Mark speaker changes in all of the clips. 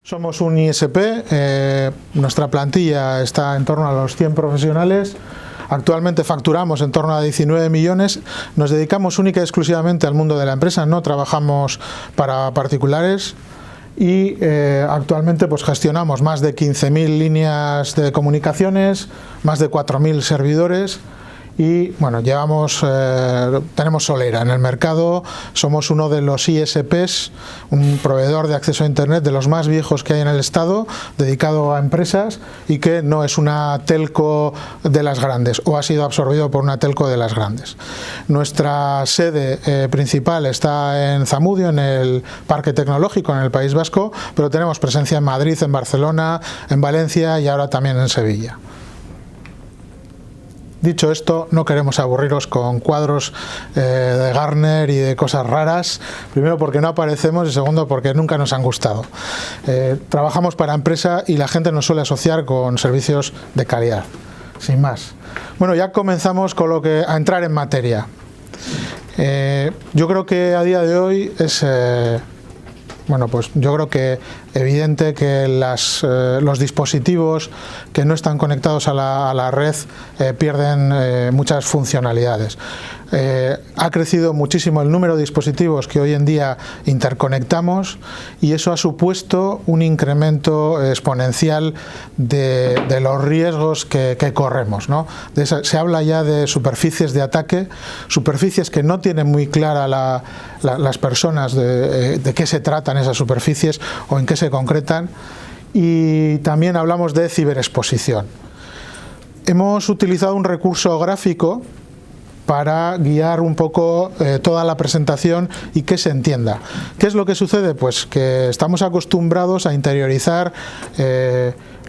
Speaker 1: Somos un ISP, nuestra plantilla está en torno a los 100 profesionales, actualmente facturamos en torno a 19 millones, nos dedicamos única y exclusivamente al mundo de la empresa, no trabajamos para particulares y actualmente pues gestionamos más de 15.000 líneas de comunicaciones, más de 4.000 servidores. Y bueno, tenemos solera en el mercado, somos uno de los ISPs, un proveedor de acceso a Internet de los más viejos que hay en el Estado, dedicado a empresas y que no es una telco de las grandes o ha sido absorbido por una telco de las grandes. Nuestra sede principal está en Zamudio, en el Parque Tecnológico, en el País Vasco, pero tenemos presencia en Madrid, en Barcelona, en Valencia y ahora también en Sevilla. Dicho esto, no queremos aburriros con cuadros de Gartner y de cosas raras, primero porque no aparecemos y segundo porque nunca nos han gustado. Trabajamos para empresa y la gente nos suele asociar con servicios de calidad, sin más. Bueno, ya comenzamos con a entrar en materia. Yo creo que a día de hoy es... yo creo que evidente que los dispositivos que no están conectados a la red pierden muchas funcionalidades. Ha crecido muchísimo el número de dispositivos que hoy en día interconectamos y eso ha supuesto un incremento exponencial de los riesgos que corremos, ¿no? Se habla ya de superficies de ataque, superficies que no tienen muy clara las personas de qué se tratan esas superficies o en qué se concretan, y también hablamos de ciberexposición. Hemos utilizado un recurso gráfico para guiar un poco toda la presentación y que se entienda. ¿Qué es lo que sucede? Pues que estamos acostumbrados a interiorizar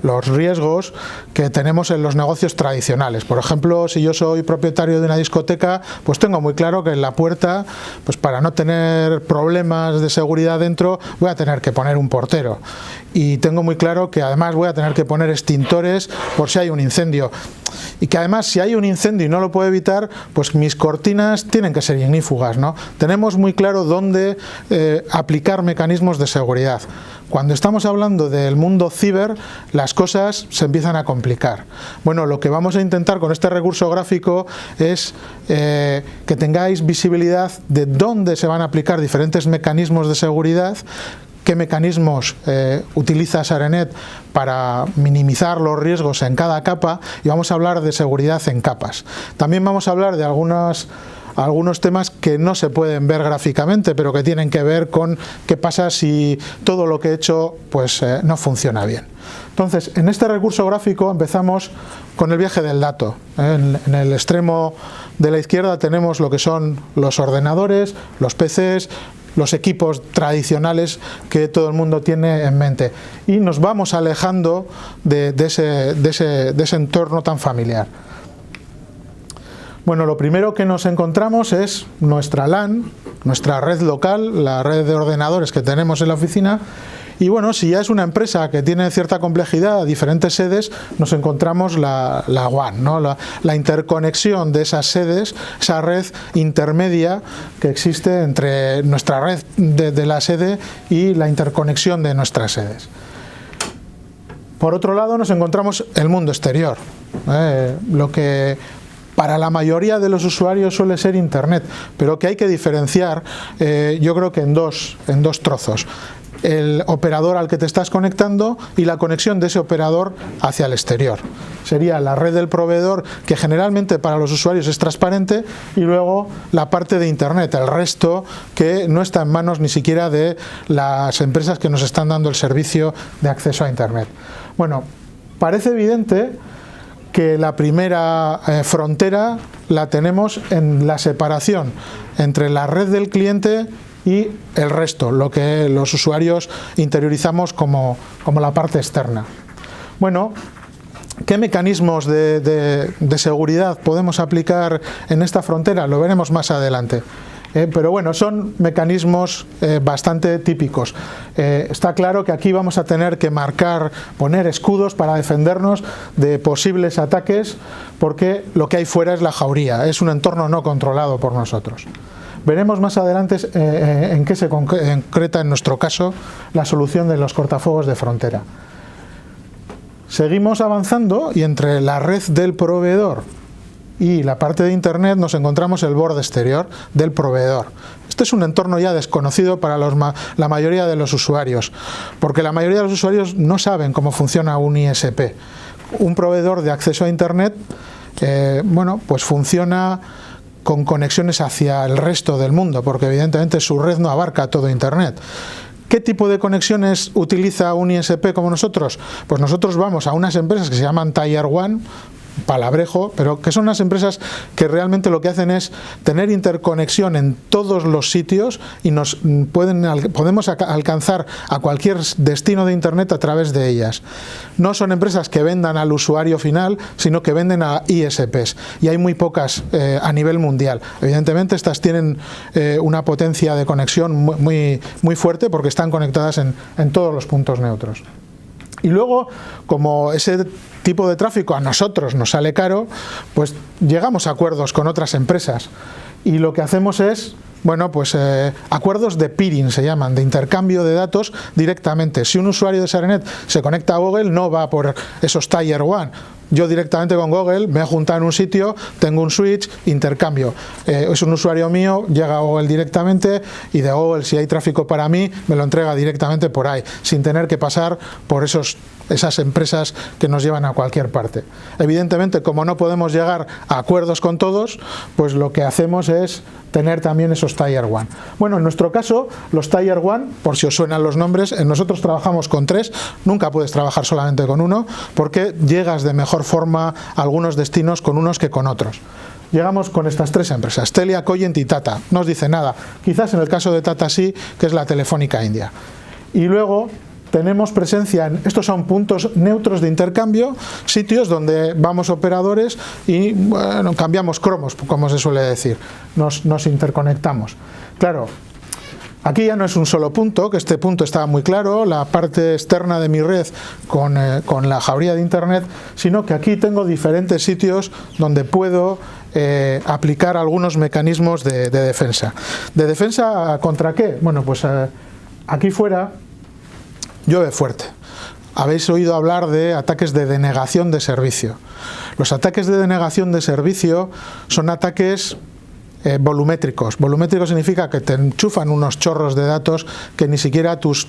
Speaker 1: los riesgos que tenemos en los negocios tradicionales. Por ejemplo, si yo soy propietario de una discoteca, pues tengo muy claro que en la puerta, pues para no tener problemas de seguridad dentro, voy a tener que poner un portero. Y tengo muy claro que además voy a tener que poner extintores por si hay un incendio. Y que además, si hay un incendio y no lo puedo evitar, pues mis cortinas tienen que ser ignífugas, ¿no? Tenemos muy claro dónde aplicar mecanismos de seguridad. Cuando estamos hablando del mundo ciber, las cosas se empiezan a complicar. Bueno, lo que vamos a intentar con este recurso gráfico es que tengáis visibilidad de dónde se van a aplicar diferentes mecanismos de seguridad, qué mecanismos utiliza SareNet para minimizar los riesgos en cada capa, y vamos a hablar de seguridad en capas. También vamos a hablar de algunos temas que no se pueden ver gráficamente, pero que tienen que ver con qué pasa si todo lo que he hecho pues, no funciona bien. Entonces, en este recurso gráfico empezamos con el viaje del dato. En el extremo de la izquierda tenemos lo que son los ordenadores, los PCs, los equipos tradicionales que todo el mundo tiene en mente, y nos vamos alejando de ese entorno tan familiar. Bueno, lo primero que nos encontramos es nuestra LAN, nuestra red local, la red de ordenadores que tenemos en la oficina. Y bueno, si ya es una empresa que tiene cierta complejidad, diferentes sedes, nos encontramos la WAN, ¿no? La interconexión de esas sedes, esa red intermedia que existe entre nuestra red de la sede y la interconexión de nuestras sedes. Por otro lado, nos encontramos el mundo exterior, lo que para la mayoría de los usuarios suele ser Internet, pero que hay que diferenciar, yo creo que en dos trozos. El operador al que te estás conectando y la conexión de ese operador hacia el exterior. Sería la red del proveedor, que generalmente para los usuarios es transparente, y luego la parte de Internet, el resto que no está en manos ni siquiera de las empresas que nos están dando el servicio de acceso a Internet. Bueno, parece evidente que la primera frontera la tenemos en la separación entre la red del cliente y el resto, lo que los usuarios interiorizamos como la parte externa. Bueno, ¿qué mecanismos de seguridad podemos aplicar en esta frontera? Lo veremos más adelante. Pero bueno, son mecanismos bastante típicos. Está claro que aquí vamos a tener que poner escudos para defendernos de posibles ataques, porque lo que hay fuera es la jauría, es un entorno no controlado por nosotros. Veremos más adelante en qué se concreta en nuestro caso la solución de los cortafuegos de frontera. Seguimos avanzando y entre la red del proveedor y la parte de Internet nos encontramos el borde exterior del proveedor. Este es un entorno ya desconocido para la mayoría de los usuarios, porque la mayoría de los usuarios no saben cómo funciona un ISP. Un proveedor de acceso a Internet, bueno, pues funciona con conexiones hacia el resto del mundo, porque evidentemente su red no abarca todo Internet. ¿Qué tipo de conexiones utiliza un ISP como nosotros? Pues nosotros vamos a unas empresas que se llaman Tier 1, palabrejo, pero que son unas empresas que realmente lo que hacen es tener interconexión en todos los sitios y podemos alcanzar a cualquier destino de Internet a través de ellas. No son empresas que vendan al usuario final, sino que venden a ISPs, y hay muy pocas a nivel mundial. Evidentemente estas tienen una potencia de conexión muy fuerte porque están conectadas en todos los puntos neutros. Y luego, como ese tipo de tráfico a nosotros nos sale caro, pues llegamos a acuerdos con otras empresas. Y lo que hacemos es, bueno, pues acuerdos de peering se llaman, de intercambio de datos directamente. Si un usuario de SARENET se conecta a Google, no va por esos Tier 1. Yo directamente con Google me he juntado en un sitio, tengo un switch, intercambio. Es un usuario mío, llega a Google directamente y de Google, si hay tráfico para mí, me lo entrega directamente por ahí, sin tener que pasar por esas empresas que nos llevan a cualquier parte. Evidentemente, como no podemos llegar a acuerdos con todos, pues lo que hacemos es tener también esos Tier 1. Bueno, en nuestro caso, los Tier 1, por si os suenan los nombres, nosotros trabajamos con 3, nunca puedes trabajar solamente con uno, porque llegas de mejor forma a algunos destinos con unos que con otros. Llegamos con estas 3 empresas, Telia, Coyent y Tata. No os dice nada, quizás en el caso de Tata sí, que es la Telefónica India. Y luego tenemos presencia en, estos son puntos neutros de intercambio, sitios donde vamos operadores y bueno, cambiamos cromos, como se suele decir, nos interconectamos. Claro, aquí ya no es un solo punto, que este punto estaba muy claro, la parte externa de mi red con la jauría de Internet, sino que aquí tengo diferentes sitios donde puedo aplicar algunos mecanismos de defensa. ¿De defensa contra qué? Bueno, pues aquí fuera llueve fuerte. Habéis oído hablar de ataques de denegación de servicio. Los ataques de denegación de servicio son ataques volumétricos. Volumétrico significa que te enchufan unos chorros de datos que ni siquiera tus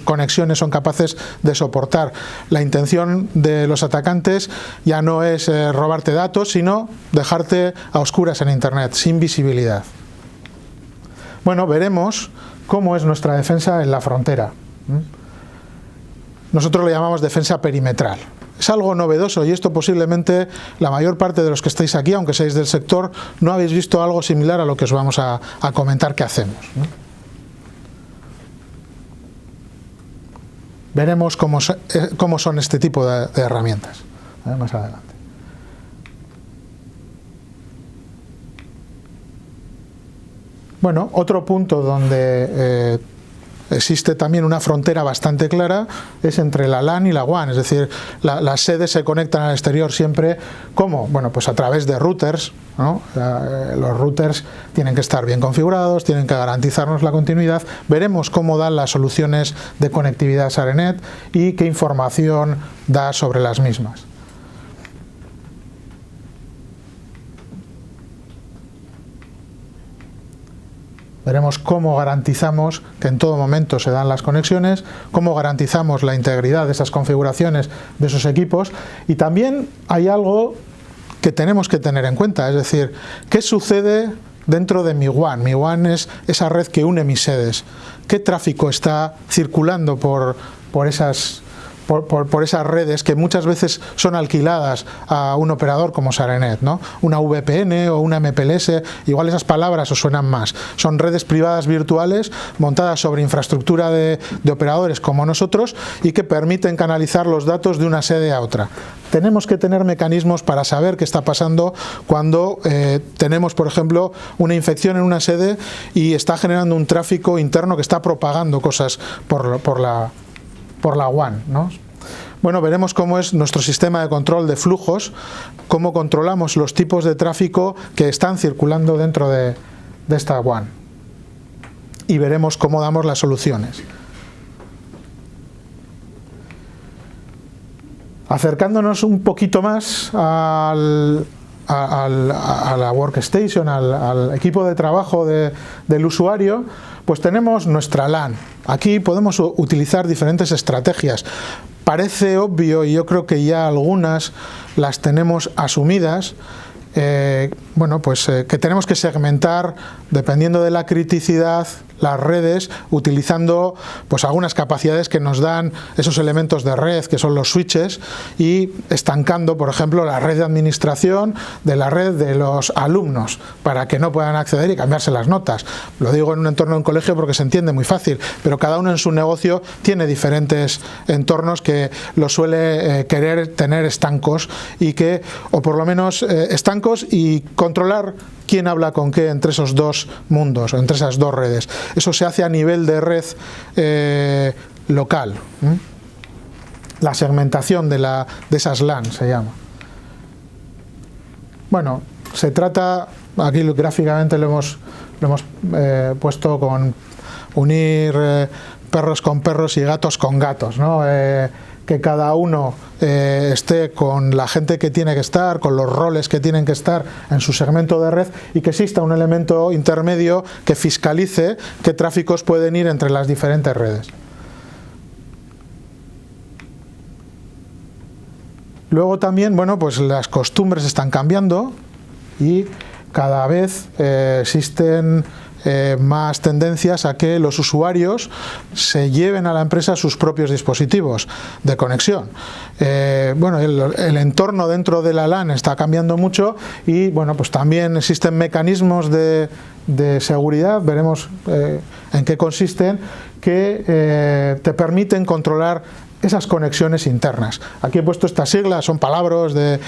Speaker 1: conexiones son capaces de soportar. La intención de los atacantes ya no es robarte datos, sino dejarte a oscuras en Internet, sin visibilidad. Bueno, veremos cómo es nuestra defensa en la frontera. Nosotros lo llamamos defensa perimetral. Es algo novedoso y esto posiblemente la mayor parte de los que estáis aquí, aunque seáis del sector, no habéis visto algo similar a lo que os vamos a comentar que hacemos, ¿no? Veremos cómo son este tipo de herramientas más adelante. Bueno, otro punto donde existe también una frontera bastante clara es entre la LAN y la WAN, es decir, las sedes se conectan al exterior siempre, ¿cómo? Bueno, pues a través de routers, ¿no? Los routers tienen que estar bien configurados, tienen que garantizarnos la continuidad. Veremos cómo dan las soluciones de conectividad SARENET y qué información da sobre las mismas. Veremos cómo garantizamos que en todo momento se dan las conexiones, cómo garantizamos la integridad de esas configuraciones de esos equipos, y también hay algo que tenemos que tener en cuenta, es decir, ¿qué sucede dentro de mi WAN? Mi WAN es esa red que une mis sedes. ¿Qué tráfico está circulando por esas redes que muchas veces son alquiladas a un operador como SARENET, ¿no? Una VPN o una MPLS, igual esas palabras os suenan más. Son redes privadas virtuales montadas sobre infraestructura de operadores como nosotros y que permiten canalizar los datos de una sede a otra. Tenemos que tener mecanismos para saber qué está pasando cuando tenemos, por ejemplo, una infección en una sede y está generando un tráfico interno que está propagando cosas por la WAN, ¿no? Bueno, veremos cómo es nuestro sistema de control de flujos, cómo controlamos los tipos de tráfico que están circulando dentro de de esta WAN y veremos cómo damos las soluciones. Acercándonos un poquito más a la workstation, al equipo de trabajo del usuario, pues tenemos nuestra LAN. Aquí podemos utilizar diferentes estrategias. Parece obvio, y yo creo que ya algunas las tenemos asumidas, que tenemos que segmentar, dependiendo de la criticidad, las redes, utilizando pues algunas capacidades que nos dan esos elementos de red, que son los switches, y estancando, por ejemplo, la red de administración de la red de los alumnos, para que no puedan acceder y cambiarse las notas. Lo digo en un entorno de un colegio porque se entiende muy fácil, pero cada uno en su negocio tiene diferentes entornos que lo suele querer tener estancos, y que, o por lo menos estancos, y controlar quién habla con qué entre esos dos mundos, entre esas dos redes. Eso se hace a nivel de red local. La segmentación de esas LAN se llama. Bueno, se trata, aquí gráficamente lo hemos puesto con unir perros con perros y gatos con gatos, ¿no? Que cada uno esté con la gente que tiene que estar, con los roles que tienen que estar en su segmento de red, y que exista un elemento intermedio que fiscalice qué tráficos pueden ir entre las diferentes redes. Luego también, pues las costumbres están cambiando y cada vez existen más tendencias a que los usuarios se lleven a la empresa sus propios dispositivos de conexión. El entorno dentro de la LAN está cambiando mucho, y pues también existen mecanismos de seguridad, veremos en qué consisten, que te permiten controlar esas conexiones internas. Aquí he puesto estas siglas, son palabras de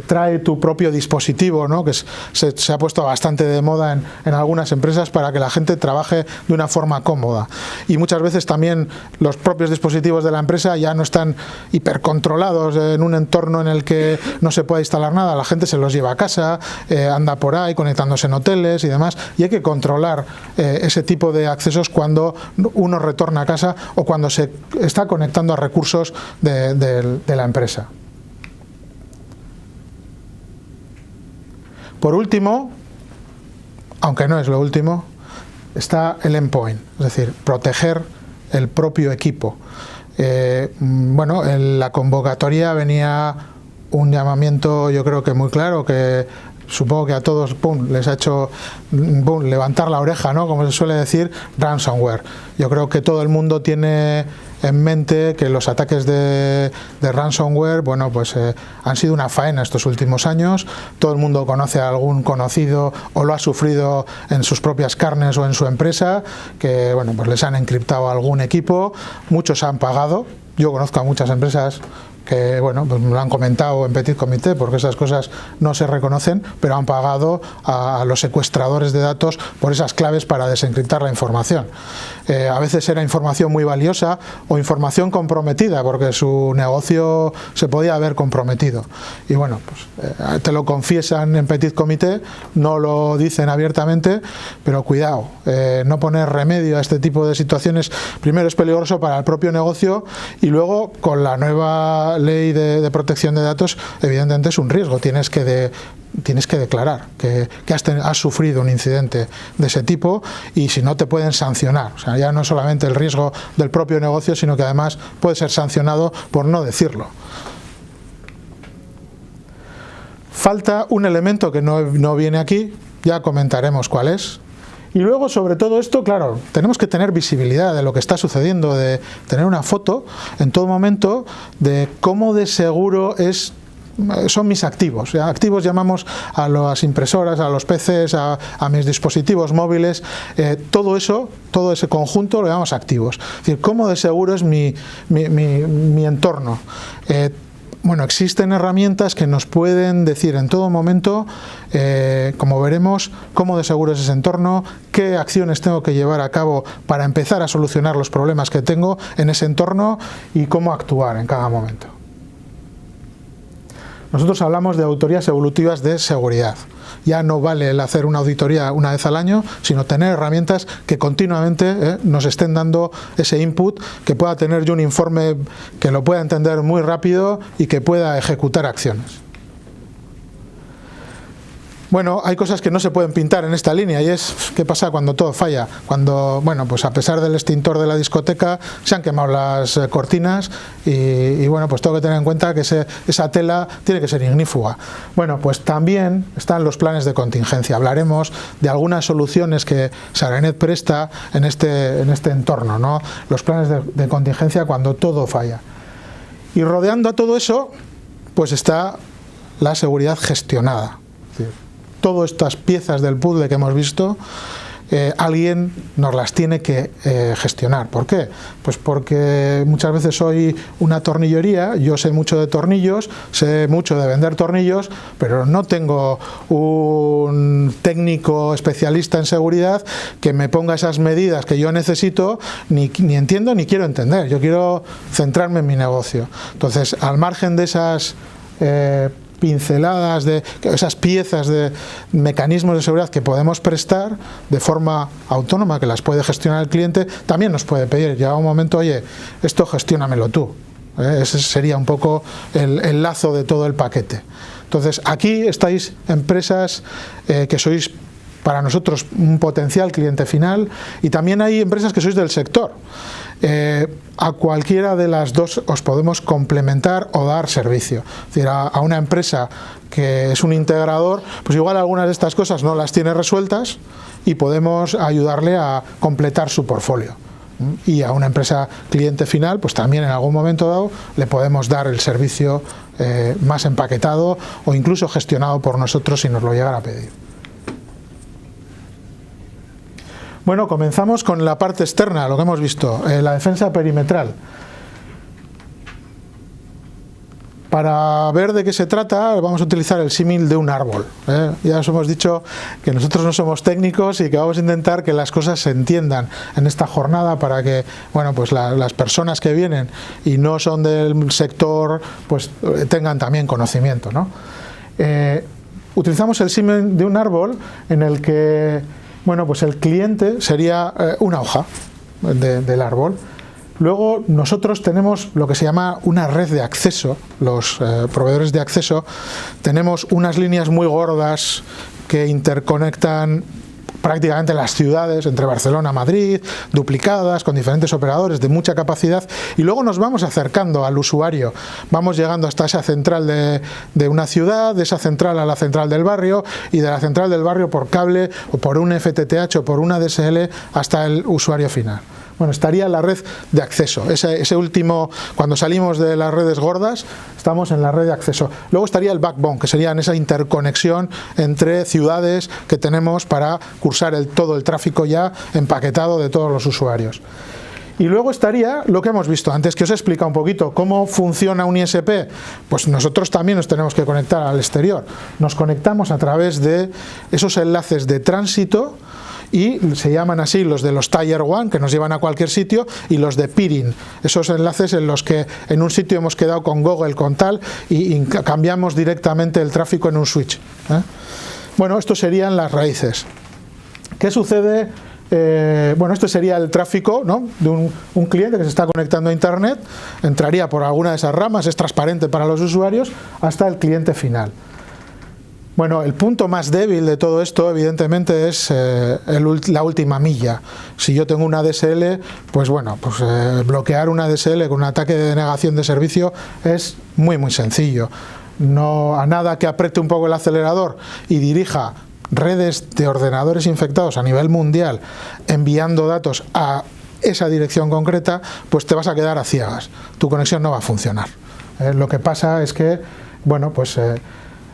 Speaker 1: trae tu propio dispositivo, ¿no? Que se ha puesto bastante de moda en algunas empresas para que la gente trabaje de una forma cómoda. Y muchas veces también los propios dispositivos de la empresa ya no están hipercontrolados en un entorno en el que no se puede instalar nada. La gente se los lleva a casa, anda por ahí conectándose en hoteles y demás, y hay que controlar ese tipo de accesos cuando uno retorna a casa o cuando se está conectando a recursos de la empresa. Por último, aunque no es lo último, está el endpoint, es decir, proteger el propio equipo. En la convocatoria venía un llamamiento, yo creo que muy claro, que supongo que a todos les ha hecho levantar la oreja, ¿no? Como se suele decir, ransomware. Yo creo que todo el mundo tiene en mente que los ataques de ransomware han sido una faena estos últimos años. Todo el mundo conoce a algún conocido o lo ha sufrido en sus propias carnes o en su empresa, que les han encriptado algún equipo. Muchos han pagado. Yo conozco a muchas empresas que me lo han comentado en Petit Comité, porque esas cosas no se reconocen, pero han pagado a los secuestradores de datos por esas claves para desencriptar la información. A veces era información muy valiosa o información comprometida, porque su negocio se podía haber comprometido. Y te lo confiesan en Petit Comité, no lo dicen abiertamente, pero cuidado, no poner remedio a este tipo de situaciones, primero es peligroso para el propio negocio, y luego con la nueva ley de protección de datos, evidentemente es un riesgo. Tienes que declarar que has sufrido un incidente de ese tipo, y si no te pueden sancionar. O sea, ya no solamente el riesgo del propio negocio, sino que además puede ser sancionado por no decirlo. Falta un elemento que no viene aquí, ya comentaremos cuál es. Y luego, sobre todo esto, claro, tenemos que tener visibilidad de lo que está sucediendo, de tener una foto en todo momento de cómo de seguro son mis activos. Activos llamamos a las impresoras, a los PCs, a mis dispositivos móviles, todo ese conjunto lo llamamos activos. Es decir, cómo de seguro es mi entorno. Existen herramientas que nos pueden decir en todo momento, como veremos, cómo de seguro es ese entorno, qué acciones tengo que llevar a cabo para empezar a solucionar los problemas que tengo en ese entorno y cómo actuar en cada momento. nosotros hablamos de auditorías evolutivas de seguridad. Ya no vale el hacer una auditoría una vez al año, sino tener herramientas que continuamente nos estén dando ese input, que pueda tener yo un informe que lo pueda entender muy rápido y que pueda ejecutar acciones. Bueno, hay cosas que no se pueden pintar en esta línea, y es qué pasa cuando todo falla, cuando, bueno, pues a pesar del extintor de la discoteca se han quemado las cortinas y bueno, pues tengo que tener en cuenta que esa tela tiene que ser ignífuga. Bueno, pues también están los planes de contingencia. Hablaremos de algunas soluciones que Saranet presta en este entorno, ¿no? Los planes de contingencia cuando todo falla. Y rodeando a todo eso, pues está la seguridad gestionada. Es decir, todas estas piezas del puzzle que hemos visto, alguien nos las tiene que gestionar. ¿Por qué? Pues porque muchas veces soy una tornillería, yo sé mucho de tornillos, sé mucho de vender tornillos, pero no tengo un técnico especialista en seguridad que me ponga esas medidas que yo necesito, ni entiendo ni quiero entender. Yo quiero centrarme en mi negocio. Entonces, al margen de esas pinceladas, de esas piezas de mecanismos de seguridad que podemos prestar de forma autónoma, que las puede gestionar el cliente, también nos puede pedir, llega un momento, oye, esto gestiónamelo tú. Ese sería un poco el lazo de todo el paquete. Entonces, aquí estáis empresas que sois para nosotros un potencial cliente final, y también hay empresas que sois del sector. A cualquiera de las dos os podemos complementar o dar servicio. Es decir, a una empresa que es un integrador, pues igual algunas de estas cosas no las tiene resueltas y podemos ayudarle a completar su portfolio. Y a una empresa cliente final, pues también en algún momento dado le podemos dar el servicio más empaquetado o incluso gestionado por nosotros si nos lo llegara a pedir. Bueno, comenzamos con la parte externa, lo que hemos visto, la defensa perimetral. Para ver de qué se trata, vamos a utilizar el símil de un árbol. Ya os hemos dicho que nosotros no somos técnicos y que vamos a intentar que las cosas se entiendan en esta jornada para que, bueno, pues las personas que vienen y no son del sector, pues tengan también conocimiento, ¿no? Utilizamos el símil de un árbol en el que, bueno, pues el cliente sería una hoja del árbol. Luego nosotros tenemos lo que se llama una red de acceso. Los proveedores de acceso tenemos unas líneas muy gordas que interconectan prácticamente las ciudades, entre Barcelona, Madrid, duplicadas, con diferentes operadores de mucha capacidad, y luego nos vamos acercando al usuario, vamos llegando hasta esa central de una ciudad, de esa central a la central del barrio, y de la central del barrio por cable o por un FTTH o por una DSL hasta el usuario final. Bueno, estaría la red de acceso, ese último, cuando salimos de las redes gordas, estamos en la red de acceso. Luego estaría el backbone, que sería esa interconexión entre ciudades que tenemos para cursar todo el tráfico ya empaquetado de todos los usuarios. Y luego estaría lo que hemos visto antes, que os he explicado un poquito cómo funciona un ISP. Pues nosotros también nos tenemos que conectar al exterior. Nos conectamos a través de esos enlaces de tránsito, y se llaman así los de los Tier 1, que nos llevan a cualquier sitio, y los de peering, esos enlaces en los que en un sitio hemos quedado con Google, con tal, y cambiamos directamente el tráfico en un switch. Bueno, esto serían las raíces. ¿Qué sucede? Bueno, este sería el tráfico, ¿no?, de un cliente que se está conectando a Internet, entraría por alguna de esas ramas, es transparente para los usuarios, hasta el cliente final. Bueno, el punto más débil de todo esto, evidentemente, es la última milla. Si yo tengo una DSL, pues bueno, pues bloquear una DSL con un ataque de denegación de servicio es muy sencillo. No, a nada que apriete un poco el acelerador y dirija redes de ordenadores infectados a nivel mundial enviando datos a esa dirección concreta, pues te vas a quedar a ciegas. Tu conexión no va a funcionar. Lo que pasa es que, bueno, pues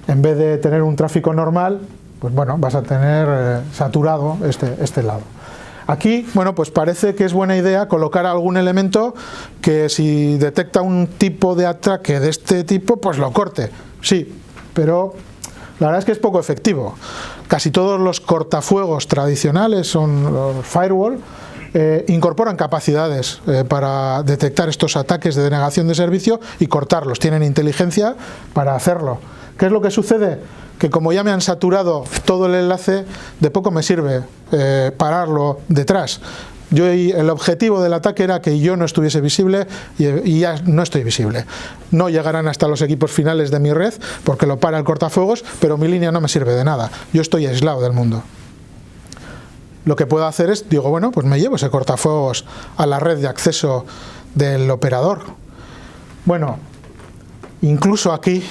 Speaker 1: en vez de tener un tráfico normal, pues bueno, vas a tener saturado este lado. Aquí, bueno, pues parece que es buena idea colocar algún elemento que si detecta un tipo de ataque de este tipo, pues lo corte. Sí, pero la verdad es que es poco efectivo. Casi todos los cortafuegos tradicionales son los firewall, incorporan capacidades para detectar estos ataques de denegación de servicio y cortarlos. Tienen inteligencia para hacerlo. ¿Qué es lo que sucede? Que como ya me han saturado todo el enlace, de poco me sirve pararlo detrás. El objetivo del ataque era que yo no estuviese visible y ya no estoy visible. No llegarán hasta los equipos finales de mi red porque lo para el cortafuegos, pero mi línea no me sirve de nada. Yo estoy aislado del mundo. Lo que puedo hacer es, digo, bueno, pues me llevo ese cortafuegos a la red de acceso del operador. Bueno, incluso aquí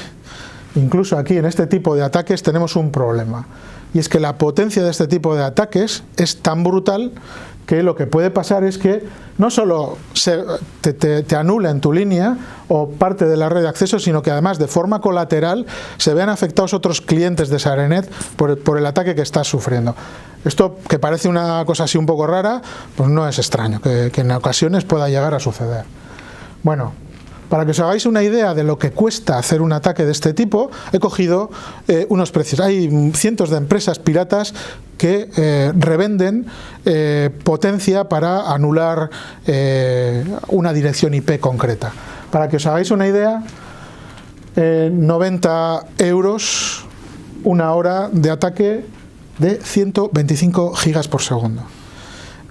Speaker 1: en este tipo de ataques tenemos un problema. Y es que la potencia de este tipo de ataques es tan brutal que lo que puede pasar es que no solo te anulen tu línea o parte de la red de acceso, sino que además de forma colateral se vean afectados otros clientes de SareNet por el ataque que estás sufriendo. Esto, que parece una cosa así un poco rara, pues no es extraño, que en ocasiones pueda llegar a suceder. Bueno, para que os hagáis una idea de lo que cuesta hacer un ataque de este tipo, he cogido unos precios. Hay cientos de empresas piratas que revenden potencia para anular una dirección IP concreta. Para que os hagáis una idea, 90 euros una hora de ataque de 125 gigas por segundo.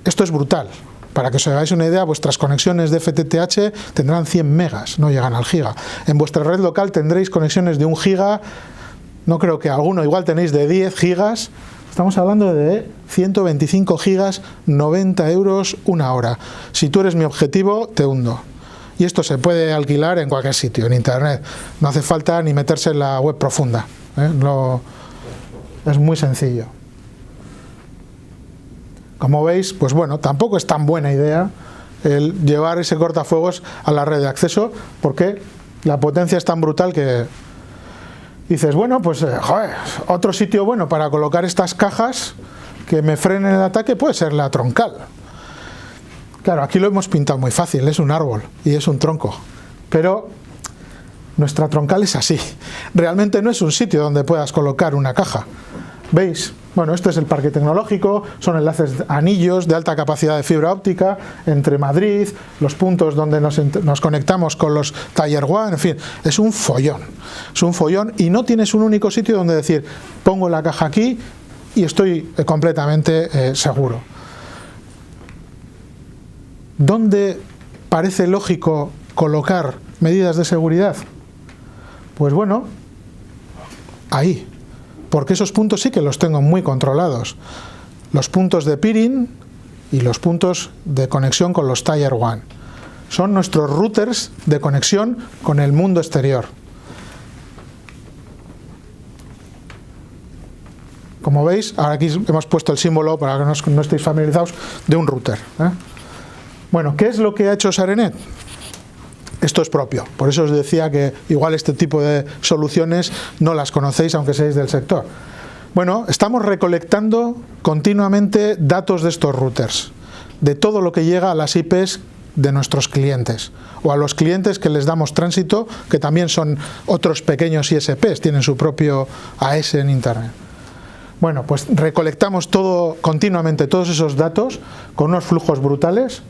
Speaker 1: Esto es brutal. Para que os hagáis una idea, vuestras conexiones de FTTH tendrán 100 megas, no llegan al giga. En vuestra red local tendréis conexiones de 1 giga, no creo que alguno, igual tenéis de 10 gigas. Estamos hablando de 125 gigas, 90 euros una hora. Si tú eres mi objetivo, te hundo. Y esto se puede alquilar en cualquier sitio, en internet. No hace falta ni meterse en la web profunda. Es muy sencillo. Como veis, pues bueno, tampoco es tan buena idea el llevar ese cortafuegos a la red de acceso, porque la potencia es tan brutal que dices, bueno, pues otro sitio bueno para colocar estas cajas que me frenen el ataque puede ser la troncal. Claro, aquí lo hemos pintado muy fácil, es un árbol y es un tronco, pero nuestra troncal es así. Realmente no es un sitio donde puedas colocar una caja. ¿Veis? Bueno, este es el parque tecnológico, son enlaces anillos de alta capacidad de fibra óptica entre Madrid, los puntos donde nos conectamos con los Tier 1, en fin, es un follón y no tienes un único sitio donde decir, pongo la caja aquí y estoy completamente seguro. ¿Dónde parece lógico colocar medidas de seguridad? Pues bueno, ahí. Porque esos puntos sí que los tengo muy controlados. Los puntos de peering y los puntos de conexión con los Tier 1. Son nuestros routers de conexión con el mundo exterior. Como veis, ahora aquí hemos puesto el símbolo, para que no estéis familiarizados, de un router. Bueno, ¿qué es lo que ha hecho SareNet? Esto es propio, por eso os decía que igual este tipo de soluciones no las conocéis aunque seáis del sector. Bueno, estamos recolectando continuamente datos de estos routers, de todo lo que llega a las IPs de nuestros clientes o a los clientes que les damos tránsito, que también son otros pequeños ISPs, tienen su propio AS en Internet. Bueno, pues recolectamos continuamente todos esos datos con unos flujos brutales.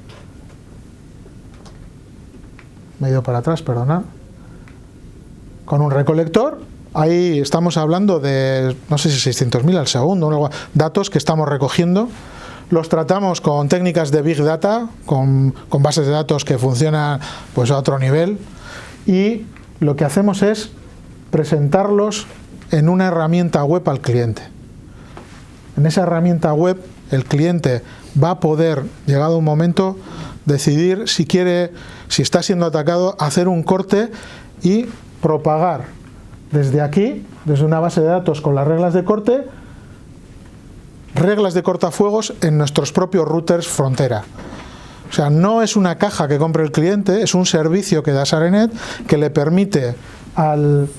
Speaker 1: Me he ido para atrás, perdonad. Con un recolector, ahí estamos hablando de, no sé si 600.000 al segundo, datos que estamos recogiendo. Los tratamos con técnicas de Big Data, con bases de datos que funcionan pues a otro nivel, y lo que hacemos es presentarlos en una herramienta web al cliente. En esa herramienta web el cliente va a poder, llegado un momento, decidir si quiere, si está siendo atacado, hacer un corte y propagar desde aquí, desde una base de datos con las reglas de corte, reglas de cortafuegos en nuestros propios routers frontera. O sea, no es una caja que compre el cliente, es un servicio que da SareNet que le permite al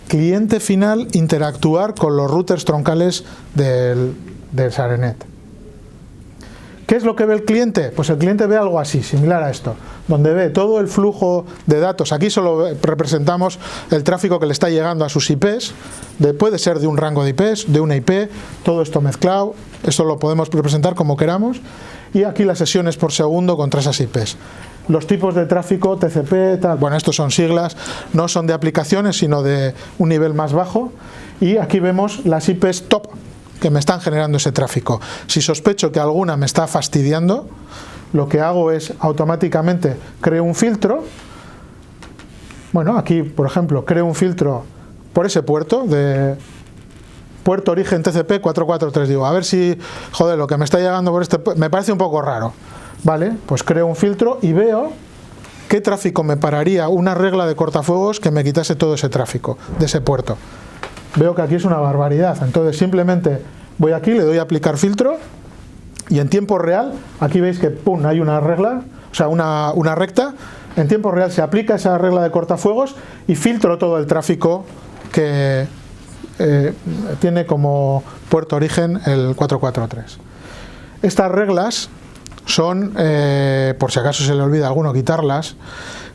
Speaker 1: cliente final interactuar con los routers troncales del SareNet. ¿Qué es lo que ve el cliente? Pues el cliente ve algo así, similar a esto, donde ve todo el flujo de datos. Aquí solo representamos el tráfico que le está llegando a sus IPs, puede ser de un rango de IPs, de una IP, todo esto mezclado, esto lo podemos representar como queramos. y aquí las sesiones por segundo contra esas IPs. Los tipos de tráfico, TCP, tal, bueno, estos son siglas, no son de aplicaciones, sino de un nivel más bajo, y aquí vemos las IPs top que me están generando ese tráfico. Si sospecho que alguna me está fastidiando, lo que hago es automáticamente creo un filtro. Bueno, aquí, por ejemplo, creo un filtro por ese puerto, de puerto origen TCP 443. Digo, a ver si, joder, lo que me está llegando por este me parece un poco raro. Vale, pues creo un filtro y veo qué tráfico me pararía una regla de cortafuegos que me quitase todo ese tráfico de ese puerto. Veo que aquí es una barbaridad, entonces simplemente voy aquí, le doy a aplicar filtro y en tiempo real, aquí veis que pum, hay una regla, o sea, una recta, en tiempo real se aplica esa regla de cortafuegos y filtro todo el tráfico que tiene como puerto origen el 443. Estas reglas son, por si acaso se le olvida a alguno quitarlas,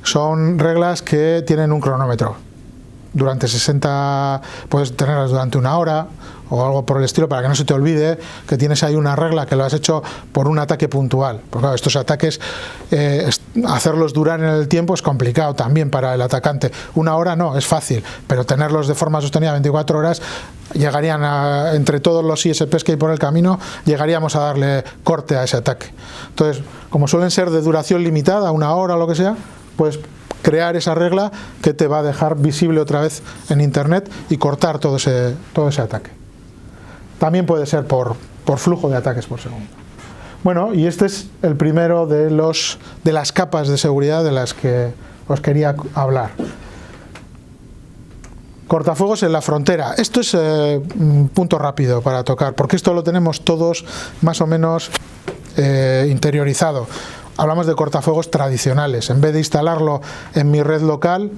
Speaker 1: son reglas que tienen un cronómetro. Durante 60, puedes tenerlas durante una hora o algo por el estilo, para que no se te olvide que tienes ahí una regla que lo has hecho por un ataque puntual. Porque claro, estos ataques, hacerlos durar en el tiempo es complicado también para el atacante. Una hora no, es fácil, pero tenerlos de forma sostenida 24 horas, llegarían a, entre todos los ISPs que hay por el camino, llegaríamos a darle corte a ese ataque. Entonces, como suelen ser de duración limitada, una hora o lo que sea, pues crear esa regla que te va a dejar visible otra vez en internet y cortar todo ese ataque. También puede ser por flujo de ataques por segundo. Bueno, y este es el primero de las capas de seguridad de las que os quería hablar. Cortafuegos en la frontera. Esto es un punto rápido para tocar, porque esto lo tenemos todos más o menos interiorizado. Hablamos de cortafuegos tradicionales. En vez de instalarlo en mi red local,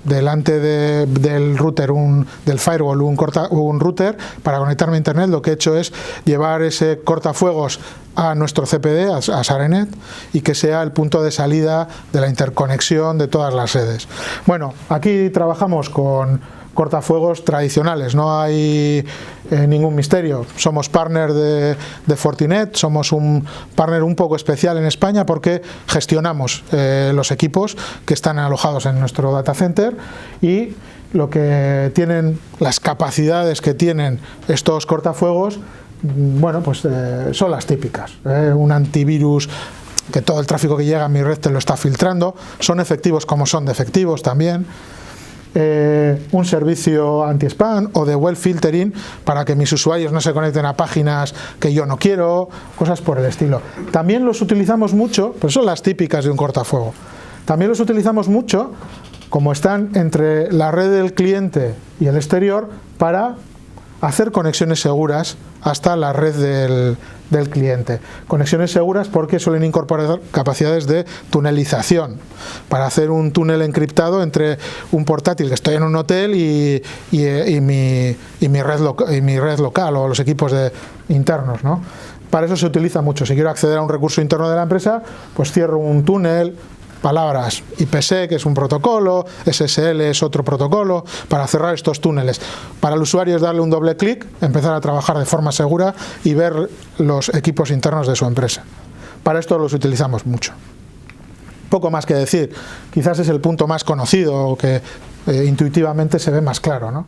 Speaker 1: delante del router, del firewall, un router, para conectarme a internet, lo que he hecho es llevar ese cortafuegos a nuestro CPD, a SARENET, y que sea el punto de salida de la interconexión de todas las redes. Bueno, aquí trabajamos con cortafuegos tradicionales, no hay ningún misterio. Somos partner de Fortinet, somos un partner un poco especial en España porque gestionamos los equipos que están alojados en nuestro data center, y lo que tienen, las capacidades que tienen estos cortafuegos, bueno, pues son las típicas. Un antivirus que todo el tráfico que llega a mi red te lo está filtrando, son efectivos como son de efectivos también. Un servicio anti-spam o de web filtering para que mis usuarios no se conecten a páginas que yo no quiero, cosas por el estilo. También los utilizamos mucho, pero son las típicas de un cortafuego. También los utilizamos mucho, como están entre la red del cliente y el exterior, para hacer conexiones seguras hasta la red del cliente. Conexiones seguras porque suelen incorporar capacidades de tunelización, para hacer un túnel encriptado entre un portátil que estoy en un hotel y mi red local o los equipos internos, ¿no? Para eso se utiliza mucho. Si quiero acceder a un recurso interno de la empresa, pues cierro un túnel, palabras IPsec, que es un protocolo, SSL es otro protocolo, para cerrar estos túneles. Para el usuario es darle un doble clic, empezar a trabajar de forma segura y ver los equipos internos de su empresa. Para esto los utilizamos mucho. Poco más que decir, quizás es el punto más conocido o que intuitivamente se ve más claro, ¿no?